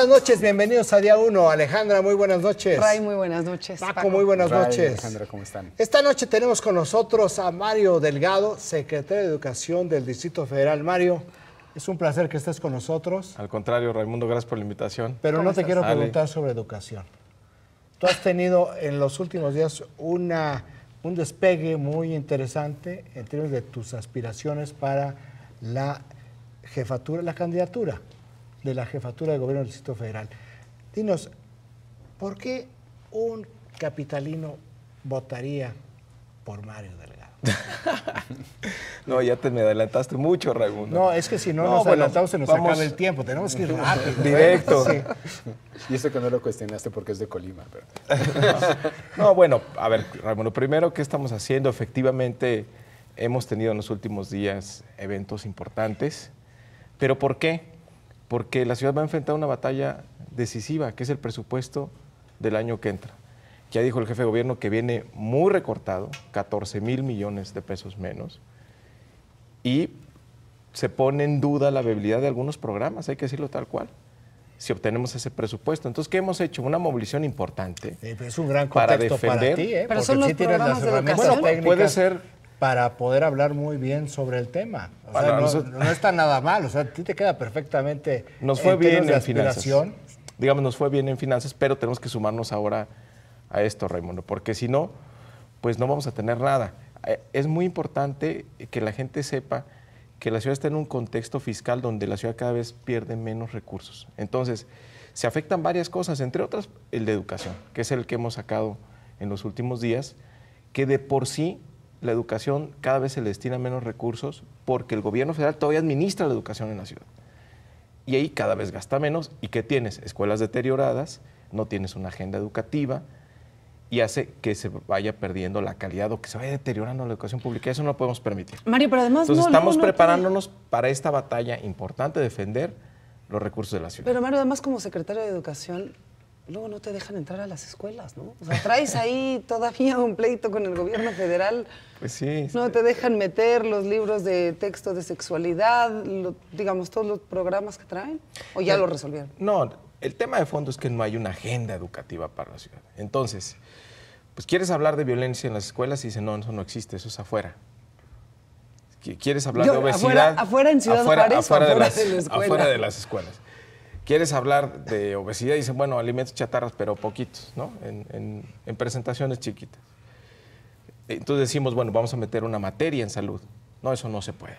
buenas noches, bienvenidos a Día 1. Alejandra, muy buenas noches. Ray, muy buenas noches. Paco, muy buenas noches. Alejandra, ¿cómo están? Esta noche tenemos con nosotros a Mario Delgado, secretario de Educación del Distrito Federal. Mario, es un placer que estés con nosotros. Al contrario, Raimundo, gracias por la invitación. Pero no te quiero preguntar sobre educación. Tú has tenido en los últimos días un despegue muy interesante en términos de tus aspiraciones para la jefatura, la candidatura de la jefatura de gobierno del Distrito Federal. Dinos, ¿por qué un capitalino votaría por Mario Delgado? No, ya me adelantaste mucho, Raimundo. No, es que si no nos adelantamos se nos acaba el tiempo. Tenemos que ir rápido. Directo. Sí. Y eso que no lo cuestionaste porque es de Colima. Pero... No, bueno, a ver, Raimundo, primero, ¿qué estamos haciendo? Efectivamente, hemos tenido en los últimos días eventos importantes. ¿Pero por qué? Porque la ciudad va a enfrentar una batalla decisiva, que es el presupuesto del año que entra. Ya dijo el jefe de gobierno que viene muy recortado, 14,000 millones de pesos menos, y se pone en duda la viabilidad de algunos programas, hay que decirlo tal cual, si obtenemos ese presupuesto. Entonces, ¿qué hemos hecho? Una movilización importante. Es un gran contexto para ti, ¿eh? Pero son los sí tienes las programas de herramientas educación. técnicas Puede ser... para poder hablar muy bien sobre el tema. O sea, no está nada mal, o sea, a ti te queda perfectamente. Nos fue bien de en finanzas. aspiración. Digamos, nos fue bien en finanzas, pero tenemos que sumarnos ahora a esto, Raimundo, porque si no, pues no vamos a tener nada. Es muy importante que la gente sepa que la ciudad está en un contexto fiscal donde la ciudad cada vez pierde menos recursos. Entonces, se afectan varias cosas, entre otras el de educación, que es el que hemos sacado en los últimos días, que de por sí la educación cada vez se le destina menos recursos porque el gobierno federal todavía administra la educación en la ciudad. Y ahí cada vez gasta menos. ¿Y qué tienes? Escuelas deterioradas, no tienes una agenda educativa y hace que se vaya perdiendo la calidad o que se vaya deteriorando la educación pública. Eso no lo podemos permitir. Mario, pero además Entonces estamos preparándonos para esta batalla importante, defender los recursos de la ciudad. Pero Mario, además como secretario de Educación, luego no te dejan entrar a las escuelas, ¿no? O sea, traes ahí todavía un pleito con el gobierno federal. Pues sí. No te dejan meter los libros de texto de sexualidad, digamos, todos los programas que traen, ¿o ya lo resolvieron? No, el tema de fondo es que no hay una agenda educativa para la ciudad. Entonces, pues quieres hablar de violencia en las escuelas y dicen, no, eso no existe, eso es afuera. ¿Quieres hablar de obesidad? Afuera en Ciudad Juárez, afuera de las escuelas. ¿Quieres hablar de obesidad? Dicen, bueno, alimentos chatarras, pero poquitos, ¿no? En presentaciones chiquitas. Entonces decimos, bueno, vamos a meter una materia en salud. No, eso no se puede.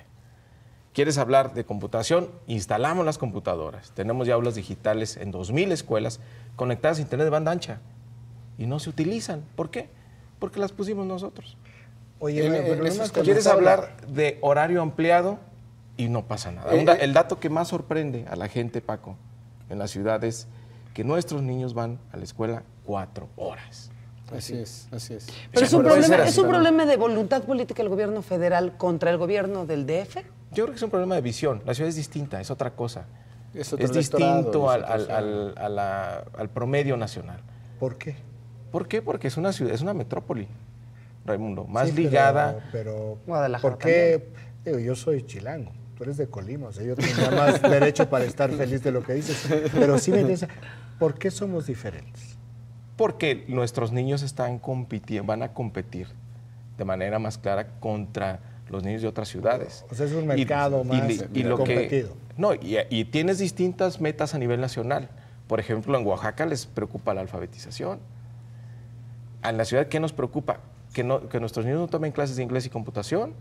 ¿Quieres hablar de computación? Instalamos las computadoras. Tenemos ya aulas digitales en 2,000 escuelas conectadas a internet de banda ancha. Y no se utilizan. ¿Por qué? Porque las pusimos nosotros. Oye, pero ¿quieres hablar de horario ampliado? Y no pasa nada. El dato que más sorprende a la gente, Paco, en la ciudad es que nuestros niños van a la escuela 4 horas. Así es, así es. Pero es un problema de voluntad política del gobierno federal contra el gobierno del DF. Yo creo que es un problema de visión. La ciudad es distinta, es otra cosa. Es distinto al promedio nacional. ¿Por qué? ¿Por qué? Porque es una ciudad, es una metrópoli, Raimundo, más sí, ligada. Pero Guadalajara. ¿por qué? Digo, yo soy chilango. Tú eres de Colima, o sea, yo tendría más derecho para estar feliz de lo que dices. Pero sí me interesa, ¿por qué somos diferentes? Porque nuestros niños van a competir de manera más clara contra los niños de otras ciudades. O sea, es un mercado más competido. Y tienes distintas metas a nivel nacional. Por ejemplo, en Oaxaca les preocupa la alfabetización. En la ciudad, ¿qué nos preocupa? Que nuestros niños no tomen clases de inglés y computación.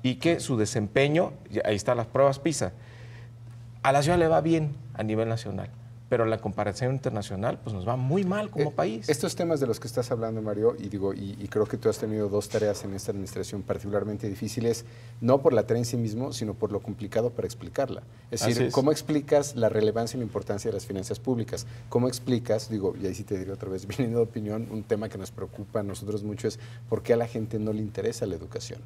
Y que su desempeño, ahí están las pruebas PISA, a la ciudad le va bien a nivel nacional, pero en la comparación internacional pues nos va muy mal como país. Estos temas de los que estás hablando, Mario, y creo que tú has tenido 2 tareas en esta administración particularmente difíciles, no por la tarea en sí mismo, sino por lo complicado para explicarla. Es decir, ¿cómo explicas la relevancia y la importancia de las finanzas públicas? ¿Cómo explicas, y ahí sí te diré otra vez, viniendo de opinión, un tema que nos preocupa a nosotros mucho es por qué a la gente no le interesa la educación?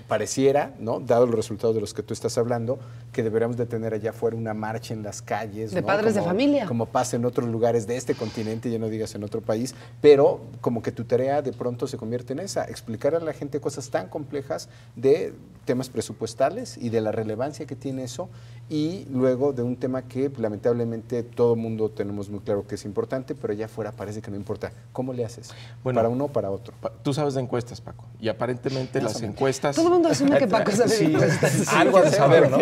Pareciera, ¿no?, dado los resultados de los que tú estás hablando, que deberíamos de tener allá afuera una marcha en las calles. De ¿no? padres de familia. Como pasa en otros lugares de este continente, ya no digas en otro país, pero como que tu tarea de pronto se convierte en esa, explicar a la gente cosas tan complejas de temas presupuestales y de la relevancia que tiene eso y luego de un tema que lamentablemente todo el mundo tenemos muy claro que es importante, pero allá afuera parece que no importa. ¿Cómo le haces? Bueno, para uno o para otro. Tú sabes de encuestas, Paco, y aparentemente las encuestas... Todo el mundo asume que Paco sabe de encuestas. Algo de saber, ¿no?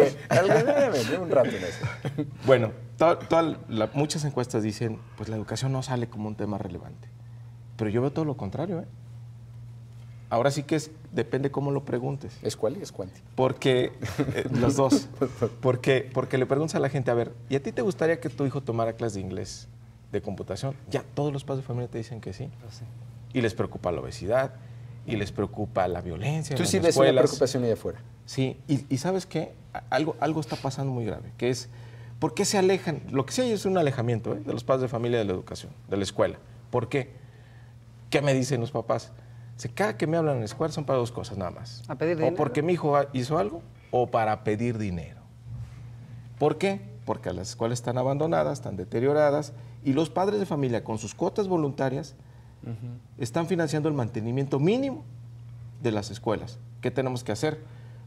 Un rato en eso. Bueno, muchas encuestas dicen, pues la educación no sale como un tema relevante. Pero yo veo todo lo contrario, ¿eh? Ahora sí que depende cómo lo preguntes. ¿Es cuál y es cuánti? Porque, los dos. Porque le preguntas a la gente, a ver, ¿y a ti te gustaría que tu hijo tomara clases de inglés, de computación? Ya todos los padres de familia te dicen que sí. Y les preocupa la obesidad, y les preocupa la violencia. Tú sí ves una preocupación ahí afuera. Sí, y ¿sabes qué? Algo está pasando muy grave, que es, ¿por qué se alejan? Lo que sí hay es un alejamiento de los padres de familia de la educación, de la escuela. ¿Por qué? ¿Qué me dicen los papás? Cada que me hablan en la escuela son para dos cosas nada más. ¿A pedir dinero? O porque mi hijo hizo algo o para pedir dinero. ¿Por qué? Porque las escuelas están abandonadas, están deterioradas y los padres de familia con sus cuotas voluntarias están financiando el mantenimiento mínimo de las escuelas. ¿Qué tenemos que hacer?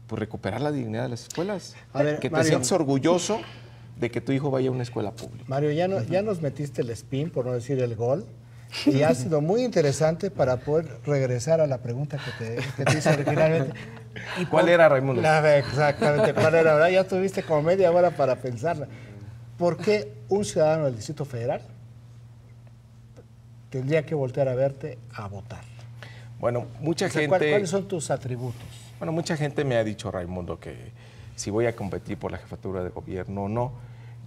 Pues recuperar la dignidad de las escuelas. A ver, que te Mario, sientas orgulloso de que tu hijo vaya a una escuela pública. Mario, ya nos metiste el spin, por no decir el gol, y ha sido muy interesante para poder regresar a la pregunta que te hice originalmente. ¿Y cuál era, Raimundo? Exactamente, ¿cuál era? Ahora ya tuviste como media hora para pensarla. ¿Por qué un ciudadano del Distrito Federal tendría que voltear a verte a votar? Bueno, mucha gente... ¿Cuáles son tus atributos? Bueno, mucha gente me ha dicho, Raimundo, que si voy a competir por la jefatura de gobierno o no.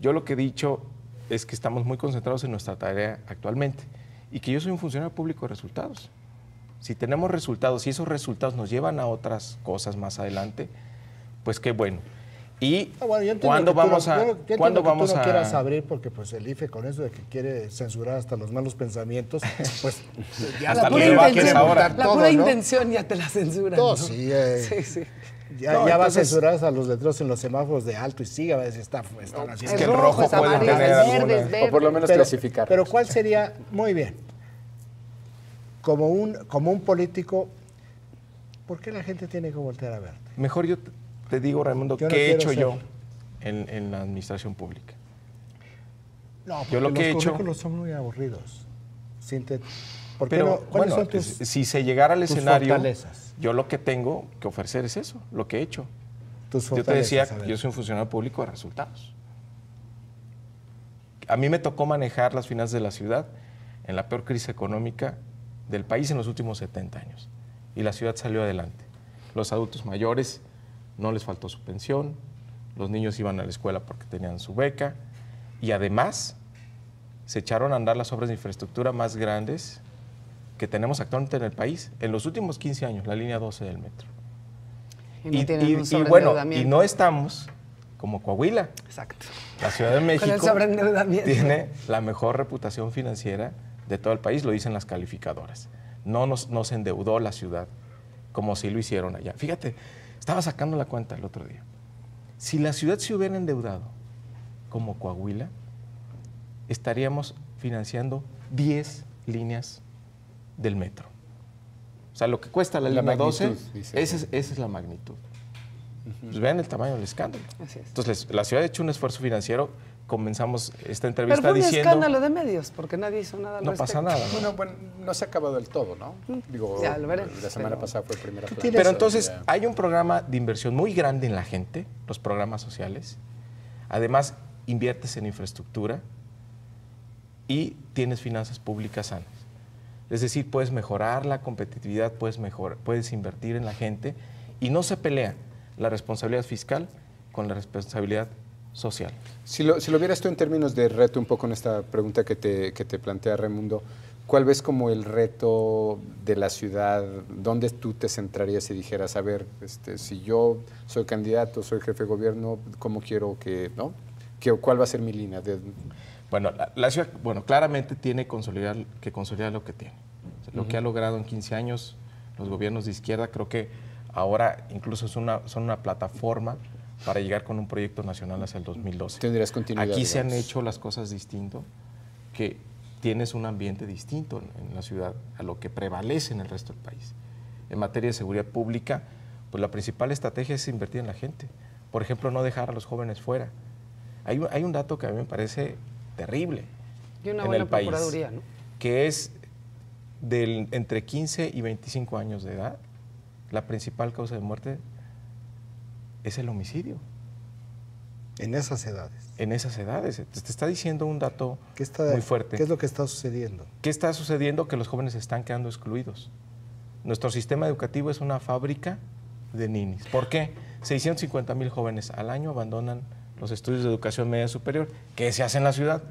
Yo lo que he dicho es que estamos muy concentrados en nuestra tarea actualmente y que yo soy un funcionario público de resultados. Si tenemos resultados y esos resultados nos llevan a otras cosas más adelante, pues qué bueno. Y ¿cuándo vamos a...? ¿Cuándo vamos tú no a...? quieras abrir porque pues el IFE con eso de que quiere censurar hasta los malos pensamientos, pues ya hasta la pura lo intención, ahora. la pura intención ya te la censuran. No, ¿no? sí, sí. Ya, No, ya va a entonces, censurar hasta los letreros en los semáforos de alto y siga, va a decir, están haciendo. Es que el rojo es puede amarillo, tener es verde, alguna- es verde. O por lo menos clasificar. Pero ¿cuál sería, muy bien, como un político, ¿por qué la gente tiene que voltear a verte? Mejor yo te digo, Raimundo, Yo no ¿qué he quiero hecho yo ser. en la administración pública? No, porque Yo lo que he los hecho- currículos son muy aburridos. ¿Por qué Pero no? ¿Cuáles bueno, son tus si se llegara al tus escenario, fortalezas? yo lo que tengo que ofrecer es eso, lo que he hecho. tus Yo te decía, fortalezas? A ver. yo soy un funcionario público de resultados. A mí me tocó manejar las finanzas de la ciudad en la peor crisis económica del país en los últimos 70 años. Y la ciudad salió adelante. Los adultos mayores no les faltó su pensión, los niños iban a la escuela porque tenían su beca y además se echaron a andar las obras de infraestructura más grandes que tenemos actualmente en el país. En los últimos 15 años, la línea 12 del metro. Y no tienen un bueno, y sobreendeudamiento. no estamos como Coahuila. Exacto. La Ciudad de Con el México sobreendeudamiento. tiene la mejor reputación financiera de todo el país, lo dicen las calificadoras. No se endeudó la ciudad como si lo hicieron allá. Fíjate, estaba sacando la cuenta el otro día. Si la ciudad se hubiera endeudado como Coahuila, estaríamos financiando 10 líneas del metro. O sea, lo que cuesta la línea 12, magnitud, dice. esa es la magnitud. Pues vean el tamaño del escándalo. Así es. Entonces, la ciudad ha hecho un esfuerzo financiero. Comenzamos esta Pero entrevista fue un diciendo... escándalo de medios, porque nadie hizo nada al No respecto. pasa nada. ¿no? Bueno, no se ha acabado del todo, ¿no? Digo, Ya lo veremos, la semana pero- pasada fue primera plana. Pero entonces Ya. hay un programa de inversión muy grande en la gente, los programas sociales. Además, inviertes en infraestructura y tienes finanzas públicas sanas. Es decir, puedes mejorar la competitividad, puedes invertir en la gente y no se pelea la responsabilidad fiscal con la responsabilidad social. Si lo vieras tú en términos de reto, un poco en esta pregunta que te plantea Raimundo, ¿cuál ves como el reto de la ciudad? ¿Dónde tú te centrarías si dijeras, a ver, si yo soy candidato, soy jefe de gobierno, ¿cómo quiero que, no? ¿Cuál va a ser mi línea? Bueno, la ciudad, claramente tiene que consolidar lo que tiene. O sea, lo que ha logrado en 15 años los gobiernos de izquierda, creo que ahora incluso son una plataforma para llegar con un proyecto nacional hacia el 2012. Tendrías continuidad. Aquí se han digamos. hecho las cosas distinto, que tienes un ambiente distinto en la ciudad a lo que prevalece en el resto del país. En materia de seguridad pública, pues la principal estrategia es invertir en la gente. Por ejemplo, no dejar a los jóvenes fuera. Hay un dato que a mí me parece terrible Y una en buena el país, procuraduría, ¿no? que es entre 15 y 25 años de edad, la principal causa de muerte es el homicidio. En esas edades. En esas edades. Te está diciendo un dato muy fuerte. ¿Qué es lo que está sucediendo? ¿Qué está sucediendo? Que los jóvenes están quedando excluidos. Nuestro sistema educativo es una fábrica de ninis. ¿Por qué? 650,000 jóvenes al año abandonan los estudios de educación media superior. ¿Qué se hace en la ciudad?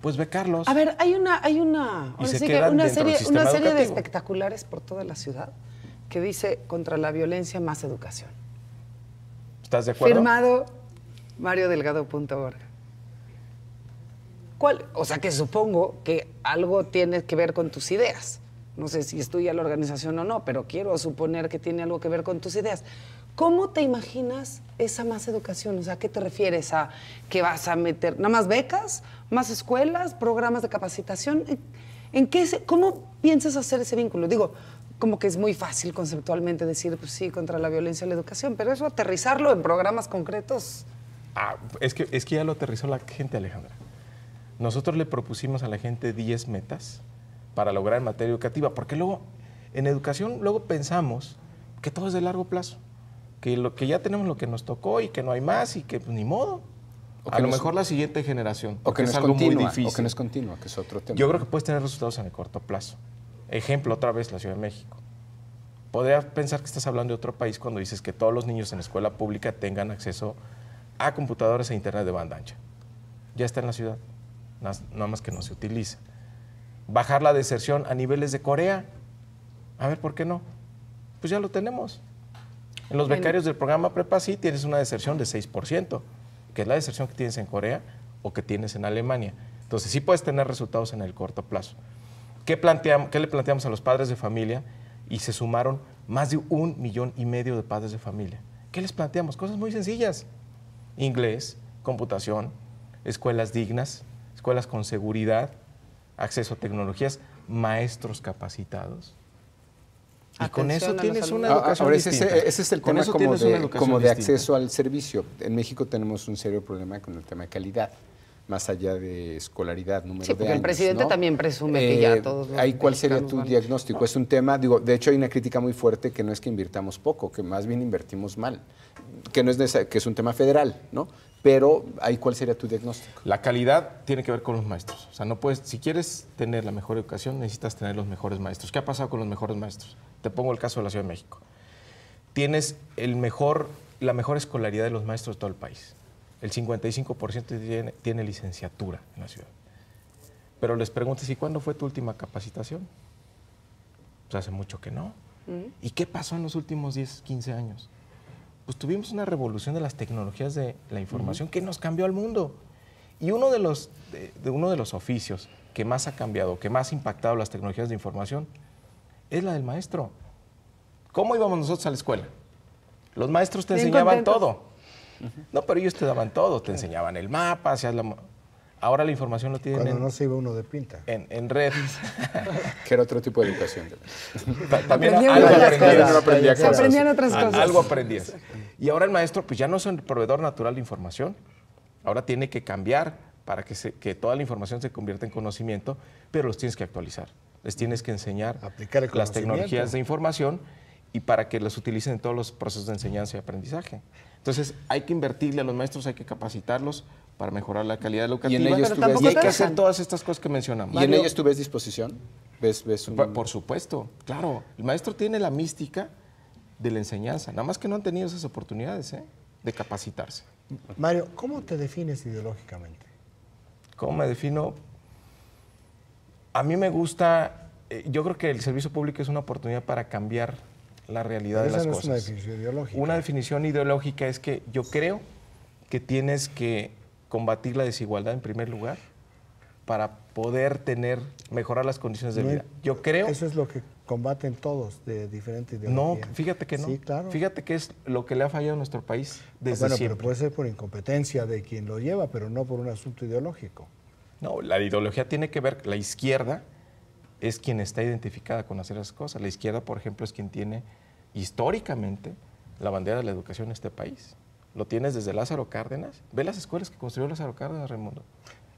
Pues becarlos. A ver, hay una Y se sí que quedan una dentro del serie sistema de educativo. espectaculares por toda la ciudad que dice contra la violencia más educación. ¿Estás de acuerdo? Firmado mariodelgado.org. O sea que supongo que algo tiene que ver con tus ideas. No sé si es tuya la organización o no, pero quiero suponer que tiene algo que ver con tus ideas. ¿Cómo te imaginas esa más educación? O sea, ¿a qué te refieres? ¿A que vas a meter nada más becas, más escuelas, programas de capacitación? ¿Cómo piensas hacer ese vínculo? Digo, como que es muy fácil conceptualmente decir, pues sí, contra la violencia en la educación, pero eso aterrizarlo en programas concretos. Es que ya lo aterrizó la gente, Alejandra. Nosotros le propusimos a la gente 10 metas para lograr en materia educativa, porque luego, en educación, luego pensamos que todo es de largo plazo, que ya tenemos lo que nos tocó y que no hay más y que pues, ni modo. A lo mejor la siguiente generación, o que no es es algo muy continua, difícil. o que no es continua, que es otro tema. Yo creo que puedes tener resultados en el corto plazo. Ejemplo, otra vez, la Ciudad de México. Podría pensar que estás hablando de otro país cuando dices que todos los niños en la escuela pública tengan acceso a computadoras e internet de banda ancha. Ya está en la ciudad, nada más que no se utiliza. Bajar la deserción a niveles de Corea. A ver, ¿por qué no? Pues ya lo tenemos. En los becarios del programa Prepa sí tienes una deserción de 6%, que es la deserción que tienes en Corea o que tienes en Alemania. Entonces sí puedes tener resultados en el corto plazo. ¿Qué le planteamos a los padres de familia? Y se sumaron más de 1,5 millones de padres de familia. ¿Qué les planteamos? Cosas muy sencillas. Inglés, computación, escuelas dignas, escuelas con seguridad, acceso a tecnologías, maestros capacitados. Y con eso tienes una educación ahora distinta. ese es el tema como de acceso al servicio. En México tenemos un serio problema con el tema de calidad, más allá de escolaridad, número de años. Sí, porque el presidente ¿no? también presume que ya todos los ahí, ¿cuál sería tu van. diagnóstico? Es un tema, digo, de hecho hay una crítica muy fuerte que no es que invirtamos poco, que más bien invertimos mal, que no es que es un tema federal, ¿no? Pero ahí, ¿cuál sería tu diagnóstico? La calidad tiene que ver con los maestros. O sea, no puedes, si quieres tener la mejor educación, necesitas tener los mejores maestros. ¿Qué ha pasado con los mejores maestros? Te pongo el caso de la Ciudad de México. Tienes la mejor escolaridad de los maestros de todo el país. El 55% tiene licenciatura en la ciudad. Pero les preguntas, ¿y cuándo fue tu última capacitación? Pues hace mucho que no. ¿Y qué pasó en los últimos 10, 15 años? Pues tuvimos una revolución de las tecnologías de la información que nos cambió al mundo. Y uno de los oficios que más ha cambiado, que más ha impactado las tecnologías de información, es la del maestro. ¿Cómo íbamos nosotros a la escuela? Los maestros te enseñaban todo. No, pero ellos te daban todo, te enseñaban el mapa, ahora la información lo tienen Cuando no se iba uno de pinta. En red. Que era otro tipo de educación. También Se aprendían otras cosas. Algo aprendías. Y ahora el maestro, pues ya no es el proveedor natural de información. Ahora tiene que cambiar para que toda la información se convierta en conocimiento, pero los tienes que actualizar. Les tienes que enseñar las tecnologías de información y para que las utilicen en todos los procesos de enseñanza y aprendizaje. Entonces, hay que invertirle a los maestros, hay que capacitarlos para mejorar la calidad educativa. Y hay que hacer todas estas cosas que mencionamos. ¿Y en ellos tú ves disposición? Por supuesto, claro. El maestro tiene la mística de la enseñanza, nada más que no han tenido esas oportunidades de capacitarse. Mario, ¿cómo te defines ideológicamente? ¿Cómo me defino? A mí me gusta, yo creo que el servicio público es una oportunidad para cambiar la realidad de las cosas. Esa no es una definición ideológica. Una definición ideológica es que yo creo que tienes que combatir la desigualdad en primer lugar para poder mejorar las condiciones de vida. Yo creo... Eso es lo que combaten todos de diferentes ideologías. No, fíjate que no. Sí, claro. Fíjate que es lo que le ha fallado a nuestro país desde siempre. Pero puede ser por incompetencia de quien lo lleva, pero no por un asunto ideológico. No, la ideología tiene que ver, la izquierda es quien está identificada con hacer esas cosas. La izquierda, por ejemplo, es quien tiene históricamente la bandera de la educación en este país. lo tienes desde Lázaro Cárdenas. Ve las escuelas que construyó Lázaro Cárdenas, Raimundo.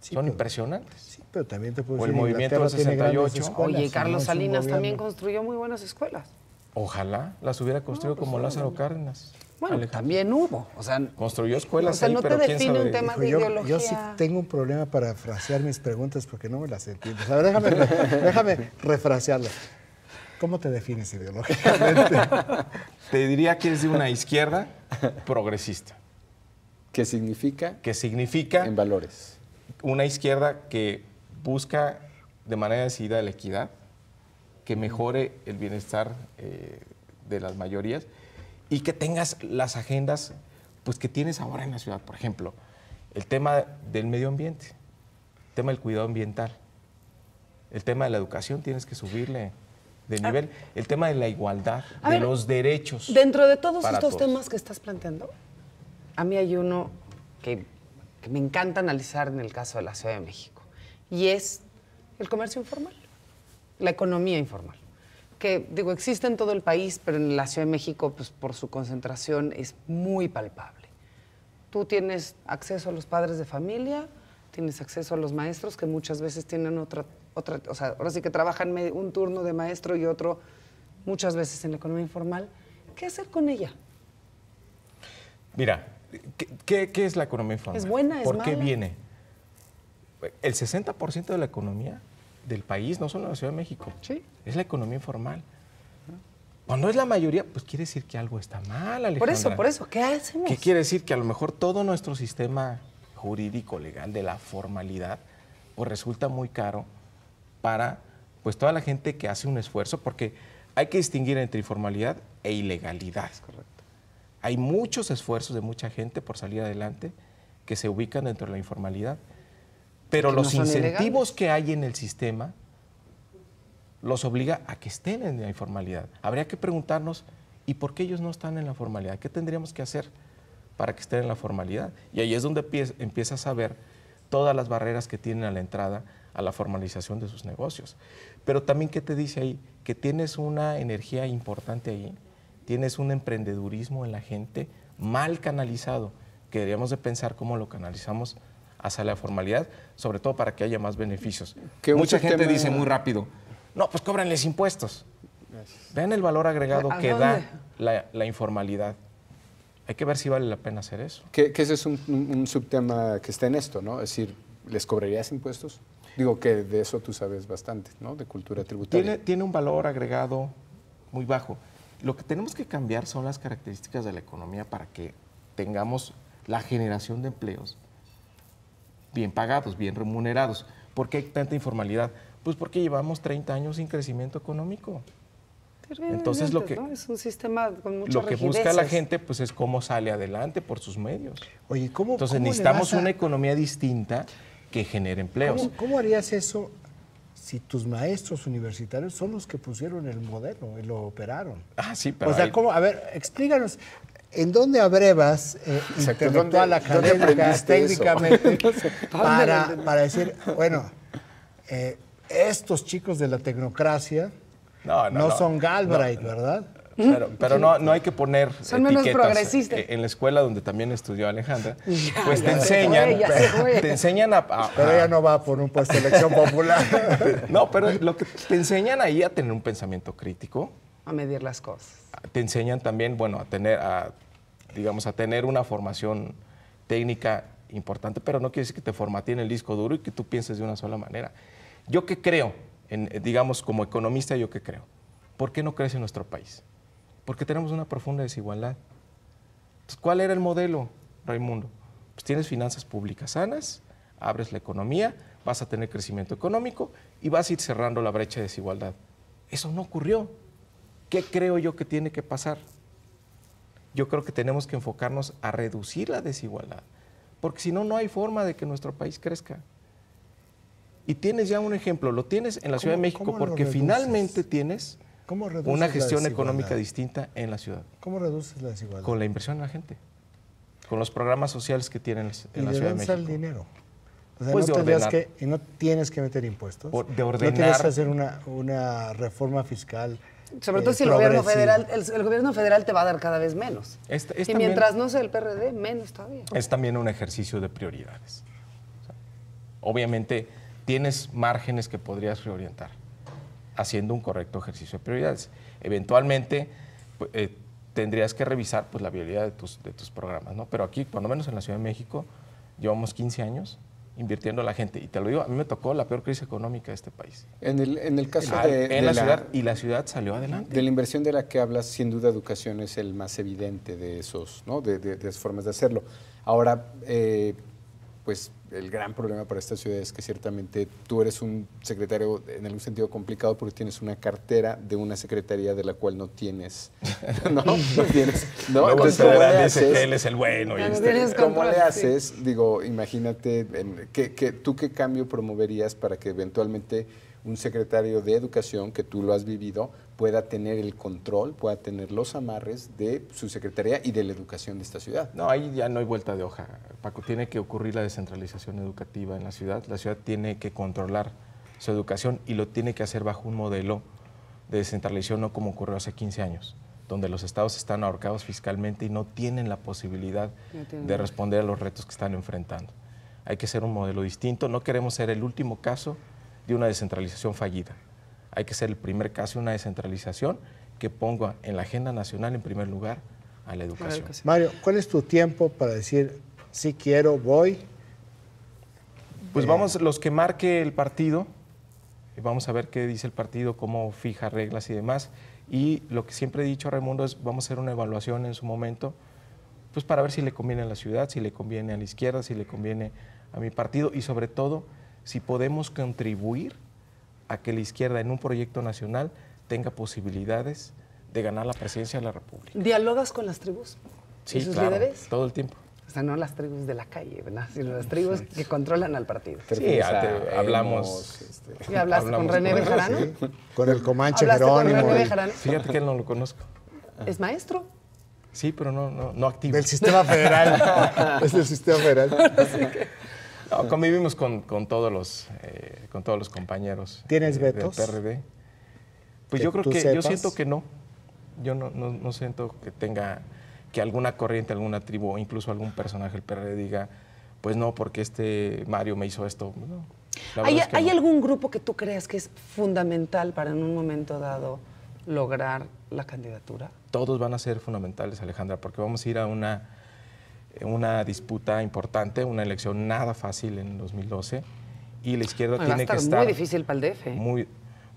Sí, son pero, impresionantes. Sí, pero también te puedo o el decir, movimiento del 68. Oye, Carlos Salinas también construyó muy buenas escuelas. Ojalá las hubiera construido como Lázaro Cárdenas. Bueno, Alejandro. También hubo. O sea, construyó escuelas, o sea, ahí, no pero te quién define sabe. un tema de Yo ideología. sí tengo un problema para frasear mis preguntas porque no me las entiendo. O sea, déjame refrasearlas. ¿Cómo te defines ideológicamente? Te diría que es de una izquierda progresista. ¿Qué significa? Que significa En valores. una izquierda que busca de manera decidida la equidad, que mejore el bienestar de las mayorías y que tengas las agendas pues, que tienes ahora en la ciudad. Por ejemplo, el tema del medio ambiente, el tema del cuidado ambiental, el tema de la educación, tienes que subirle de nivel, el tema de la igualdad, de los derechos. Dentro de todos para estos todos. temas que estás planteando, a mí hay uno que me encanta analizar en el caso de la Ciudad de México, y es el comercio informal, la economía informal, que digo, existe en todo el país, pero en la Ciudad de México, pues por su concentración, es muy palpable. Tú tienes acceso a los padres de familia, tienes acceso a los maestros, que muchas veces tienen otra, o sea, ahora sí que trabajan un turno de maestro y otro muchas veces en la economía informal. ¿Qué hacer con ella? Mira, ¿qué es la economía informal? ¿Es buena, es ¿Por qué mala? viene? El 60% de la economía del país, no solo en la Ciudad de México, Sí. es la economía informal. Cuando es la mayoría, pues quiere decir que algo está mal, Alejandra. Por eso, ¿qué hacemos? ¿Qué quiere decir? Que a lo mejor todo nuestro sistema jurídico, legal, de la formalidad, pues resulta muy caro para pues toda la gente que hace un esfuerzo, porque hay que distinguir entre informalidad e ilegalidad. Es correcto. Hay muchos esfuerzos de mucha gente por salir adelante que se ubican dentro de la informalidad, pero Que no los son incentivos ilegales. que hay en el sistema los obliga a que estén en la informalidad. Habría que preguntarnos, ¿y por qué ellos no están en la formalidad? ¿Qué tendríamos que hacer para que estén en la formalidad? Y ahí es donde empiezas a ver todas las barreras que tienen a la entrada a la formalización de sus negocios. Pero también, ¿qué te dice ahí? Que tienes una energía importante ahí, tienes un emprendedurismo en la gente mal canalizado, que deberíamos de pensar cómo lo canalizamos hacia la formalidad, sobre todo para que haya más beneficios. Que Mucha un gente sistema- dice muy rápido, no, pues cóbranles impuestos. Vean el valor agregado ¿A que dónde? da la informalidad. Hay que ver si vale la pena hacer eso. Que ese es un subtema que está en esto, ¿no? Es decir, ¿les cobrarías impuestos? Digo que de eso tú sabes bastante, ¿no? De cultura tributaria. Tiene un valor agregado muy bajo. Lo que tenemos que cambiar son las características de la economía para que tengamos la generación de empleos bien pagados, bien remunerados. ¿Por qué hay tanta informalidad? Pues porque llevamos 30 años sin crecimiento económico. Entonces, lo que- ¿no? Es un sistema con muchas Lo que busca la rigideces. gente pues, es cómo sale adelante por sus medios. Oye, ¿cómo Entonces cómo le necesitamos vas a- una economía distinta que genere empleos. ¿Cómo harías eso si tus maestros universitarios son los que pusieron el modelo y lo operaron? Ah, sí, pero O sea, hay- ¿cómo? A ver, explícanos, ¿en dónde abrevas Exacto, intelectual, ¿dónde académica, aprendiste eso? técnicamente, para decir, bueno, estos chicos de la tecnocracia no son Galbraith, ¿verdad? Pero no hay que poner Son menos etiquetas. progresistas. En la escuela donde también estudió Alejandra, Ya, pues ya se fue, ya se fue. te enseñan Pero ella no va por un puesto de elección popular. No, pero lo que te enseñan ahí a tener un pensamiento crítico, A medir las cosas. te enseñan también, bueno, a tener una formación técnica importante, pero no quiere decir que te formateen el disco duro y que tú pienses de una sola manera. Yo que creo, digamos, como economista, yo que creo, ¿por qué no crece nuestro país? Porque tenemos una profunda desigualdad. Entonces, ¿cuál era el modelo, Raimundo? Pues tienes finanzas públicas sanas, abres la economía, vas a tener crecimiento económico y vas a ir cerrando la brecha de desigualdad. Eso no ocurrió. ¿Qué creo yo que tiene que pasar? Yo creo que tenemos que enfocarnos a reducir la desigualdad, porque si no, no hay forma de que nuestro país crezca. Y tienes ya un ejemplo, lo tienes en la Ciudad de México, cómo lo porque reduces? finalmente tienes ¿Cómo reduces una la gestión desigualdad? económica distinta en la ciudad, ¿Cómo reduces la desigualdad? con la inversión en la gente, con los programas sociales que tienen ¿Y en la de Ciudad de dónde sale el México. dinero? O sea, Pues no de tendrías ordenar. y no tienes que meter impuestos. De No tienes ordenar. que hacer una reforma fiscal Sobre todo si el gobierno federal te va a dar cada vez menos. Y mientras no sea el PRD, menos todavía. Es también un ejercicio de prioridades. O sea, obviamente tienes márgenes que podrías reorientar haciendo un correcto ejercicio de prioridades. Eventualmente tendrías que revisar pues, la viabilidad de tus programas, ¿no? Pero aquí, cuando menos en la Ciudad de México, llevamos 15 años invirtiendo a la gente. Y te lo digo, a mí me tocó la peor crisis económica de este país. En el caso la ciudad, y la ciudad salió adelante. De la inversión de la que hablas, sin duda educación es el más evidente de esos, ¿no? de esas formas de hacerlo. Ahora, pues el gran problema para esta ciudad es que ciertamente tú eres un secretario en algún sentido complicado porque tienes una cartera de una secretaría de la cual no tienes. No tienes. ¿No? Luego el federal dice que él es el bueno. ¿Cómo le haces? Digo, imagínate, ¿tú qué cambio promoverías para que eventualmente un secretario de educación, que tú lo has vivido, pueda tener el control, pueda tener los amarres de su secretaría y de la educación de esta ciudad? No, ahí ya no hay vuelta de hoja, Paco. Tiene que ocurrir la descentralización educativa en la ciudad. La ciudad tiene que controlar su educación y lo tiene que hacer bajo un modelo de descentralización, no como ocurrió hace 15 años, donde los estados están ahorcados fiscalmente y no tienen la posibilidad de responder a los retos que están enfrentando. Hay que ser un modelo distinto. No queremos ser el último caso de una descentralización fallida. Hay que ser el primer caso de una descentralización que ponga en la agenda nacional en primer lugar a la educación. Mario, ¿cuál es tu tiempo para decir sí quiero, voy? Pues vamos, los que marque el partido, vamos a ver qué dice el partido, cómo fija reglas y demás. Y lo que siempre he dicho a Raimundo es vamos a hacer una evaluación en su momento, pues para ver si le conviene a la ciudad, si le conviene a la izquierda, si le conviene a mi partido y sobre todo si podemos contribuir a que la izquierda en un proyecto nacional tenga posibilidades de ganar la presidencia de la República. ¿Dialogas con las tribus? Sí, ¿Y sus claro, líderes? todo el tiempo. O sea, no las tribus de la calle, ¿verdad? Sino las tribus que controlan al partido. Sí, hablamos. ¿Y hablaste con René Bejarano? Sí, con el Comanche ¿Hablaste Jerónimo. con René Bejarano? Fíjate que él no lo conozco. ¿Es maestro? Sí, pero no activo. Del sistema federal. Es del sistema federal. No, convivimos con todos los compañeros. ¿Tienes vetos? Del PRD. Pues yo creo que yo siento que no. Yo no siento que tenga que alguna corriente, alguna tribu o incluso algún personaje del PRD diga, pues no, porque Mario me hizo esto. No, ¿Hay algún grupo que tú creas que es fundamental para en un momento dado lograr la candidatura? Todos van a ser fundamentales, Alejandra, porque vamos a ir a una disputa importante, una elección nada fácil en 2012 y la izquierda tiene que estar muy difícil para el DF.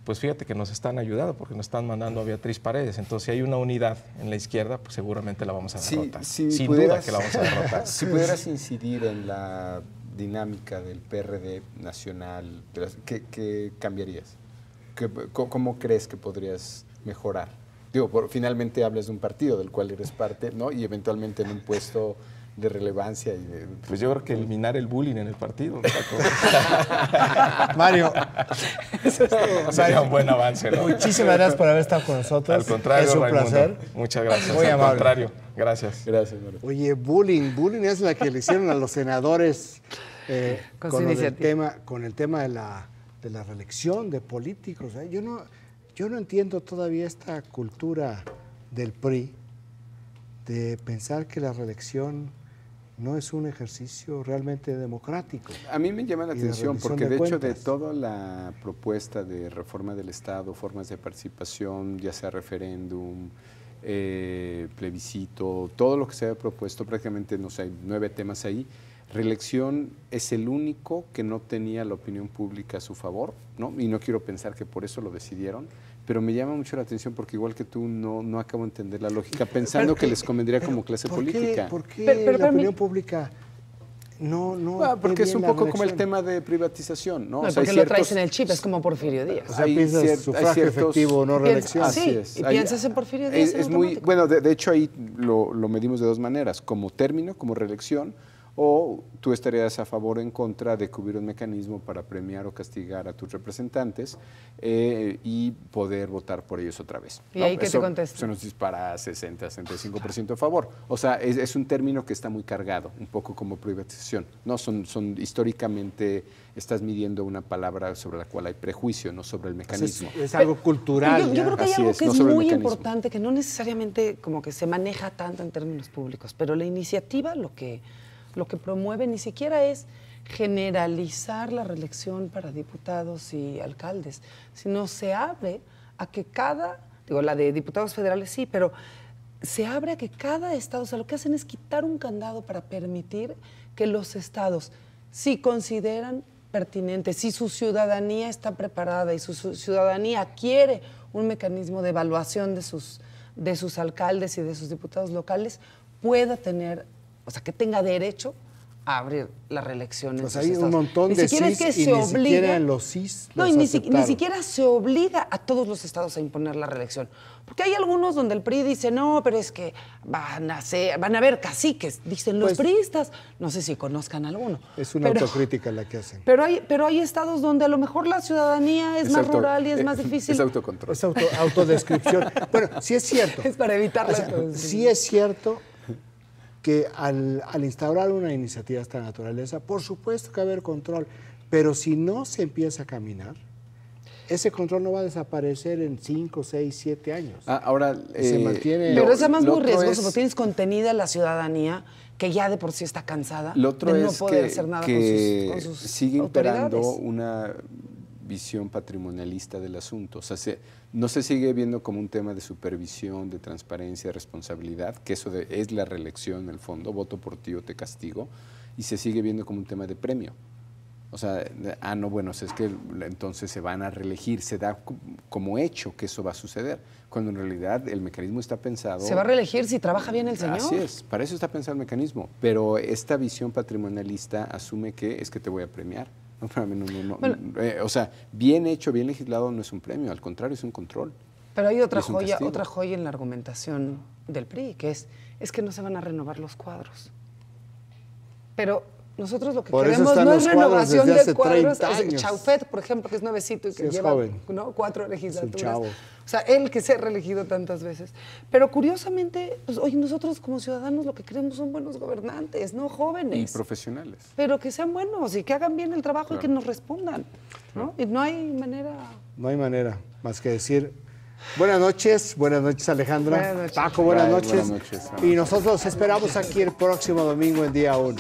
Pues fíjate que nos están ayudando porque nos están mandando a Beatriz Paredes. Entonces, si hay una unidad en la izquierda, pues seguramente la vamos a derrotar. Sin duda que la vamos a derrotar. Si pudieras incidir en la dinámica del PRD nacional, ¿qué cambiarías? ¿Cómo crees que podrías mejorar? Digo, finalmente hablas de un partido del cual eres parte, ¿no? Y eventualmente en un puesto de relevancia. Pues yo creo que eliminar el bullying en el partido. Mario. Sería un buen avance, ¿no? Muchísimas gracias por haber estado con nosotros. Al contrario, es un Raimundo, placer. Muchas gracias. Muy Al amable. contrario, gracias. Gracias, Mario. Oye, bullying es la que le hicieron a los senadores con el tema de la reelección de políticos. Yo no entiendo todavía esta cultura del PRI de pensar que la reelección no es un ejercicio realmente democrático. A mí me llama la atención porque de hecho de cuentas. toda la propuesta de reforma del Estado, formas de participación, ya sea referéndum, plebiscito, todo lo que se había propuesto, prácticamente no sé, hay 9 temas ahí. Reelección es el único que no tenía la opinión pública a su favor, ¿no? Y no quiero pensar que por eso lo decidieron, pero me llama mucho la atención porque igual que tú no acabo de entender la lógica, pensando que les convendría como clase política. ¿Por qué la opinión pública no porque es un la poco como el reelección? tema de privatización, ¿no? No, O sea, porque lo traes en el chip, es como Porfirio Díaz. O sea, piensas sufragio efectivo, no reelección. Así Sí, es. y piensas en Porfirio Díaz. Es muy, bueno, de hecho ahí lo medimos de dos maneras, como término, como reelección, o tú estarías a favor o en contra de que hubiera un mecanismo para premiar o castigar a tus representantes y poder votar por ellos otra vez. ¿Y ahí qué te contesta? Se nos dispara a 60-65% a favor. O sea, es un término que está muy cargado, un poco como privatización. No, son históricamente estás midiendo una palabra sobre la cual hay prejuicio, no sobre el mecanismo. Es algo cultural. Yo creo que hay algo que no es sobre el muy mecanismo. importante, que no necesariamente como que se maneja tanto en términos públicos, pero la iniciativa lo que promueve ni siquiera es generalizar la reelección para diputados y alcaldes, sino se abre a que la de diputados federales sí, pero se abre a que cada estado, o sea, lo que hacen es quitar un candado para permitir que los estados, si consideran pertinente, si su ciudadanía está preparada y su ciudadanía quiere un mecanismo de evaluación de sus alcaldes y de sus diputados locales, pueda tener, o sea, que tenga derecho a abrir la reelección en sus hay estados. un montón Ni de siquiera es CIS que y se ni obliga, siquiera en los CIS no, los y ni aceptaron. siquiera se obliga a todos los estados a imponer la reelección. Porque hay algunos donde el PRI dice, no, pero es que van a haber caciques, dicen los priistas. No sé si conozcan alguno. Es una autocrítica la que hacen. Pero hay estados donde a lo mejor la ciudadanía es más rural y es más difícil. Es autocontrol. Es autodescripción. Bueno, sí es cierto. Es para evitar la sí es cierto que al instaurar una iniciativa de esta naturaleza, por supuesto que va a haber control, pero si no se empieza a caminar, ese control no va a desaparecer en 5, 6, 7 años. Ahora, se mantiene. Pero es además muy riesgoso, porque tienes contenida la ciudadanía que ya de por sí está cansada de no poder hacer nada con sus sigue autoridades. imperando una visión patrimonialista del asunto. O sea, no se sigue viendo como un tema de supervisión, de transparencia, de responsabilidad, que eso es la reelección en el fondo, voto por ti o te castigo, y se sigue viendo como un tema de premio. O sea, no, bueno, es que entonces se van a reelegir, se da como hecho que eso va a suceder, cuando en realidad el mecanismo está pensado... Se va a reelegir si trabaja bien el señor. Así es, para eso está pensado el mecanismo, pero esta visión patrimonialista asume que es que te voy a premiar. No. Bueno, o sea, bien hecho, bien legislado no es un premio, al contrario, es un control. Pero hay otra joya en la argumentación del PRI, que es que no se van a renovar los cuadros. Pero nosotros lo que queremos no es renovación de cuadros. Chaufet, por ejemplo, que es nuevecito y que lleva 4 legislaturas. O sea, él que se ha reelegido tantas veces. Pero curiosamente, pues, oye, nosotros como ciudadanos lo que queremos son buenos gobernantes, no jóvenes. Y profesionales. Pero que sean buenos y que hagan bien el trabajo y que nos respondan, ¿no? Y no hay manera... No hay manera más que decir... Buenas noches Alejandra. Buenas noches. Paco, buenas noches. Buenas noches. Y nosotros esperamos aquí el próximo domingo en día 1.